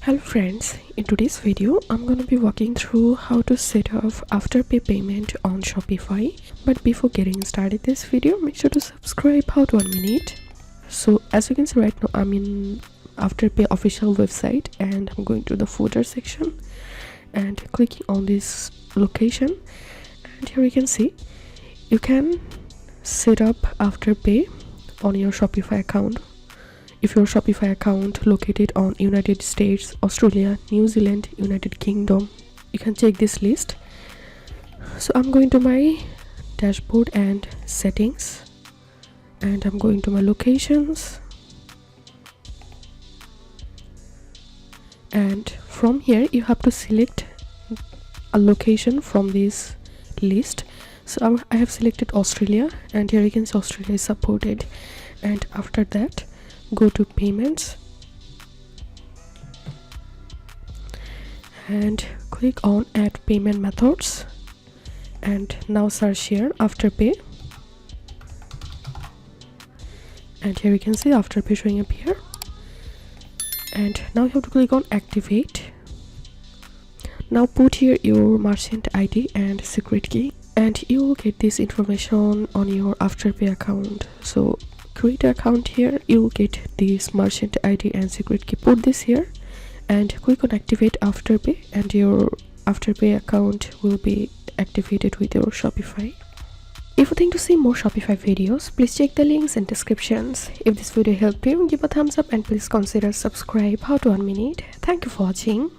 Hello friends, in today's video I'm going to be walking through how to set up Afterpay payment on Shopify. But before getting started this video, make sure to subscribe. How to 1 minute. So as you can see right now, I'm in Afterpay official website and I'm going to the footer section and clicking on this location, and here you can see you can set up Afterpay on your Shopify account. If your Shopify account located on United States, Australia, New Zealand, United Kingdom, you can check this list. So I'm going to my dashboard and settings, and I'm going to my locations, and from here you have to select a location from this list. So I have selected Australia, and here you can see Australia is supported. And after that, go to payments and click on add payment methods, and now search here Afterpay, and here you can see Afterpay showing up here. And now you have to click on activate. Now put here your merchant ID and secret key, and you will get this information on your Afterpay account. So create an account here, you will get this merchant ID and secret key. Put this here and click on activate Afterpay, and your Afterpay account will be activated with your Shopify. If you think to see more Shopify videos, please check the links in descriptions. If this video helped you, give a thumbs up and please consider subscribe. How to 1 minute. Thank you for watching.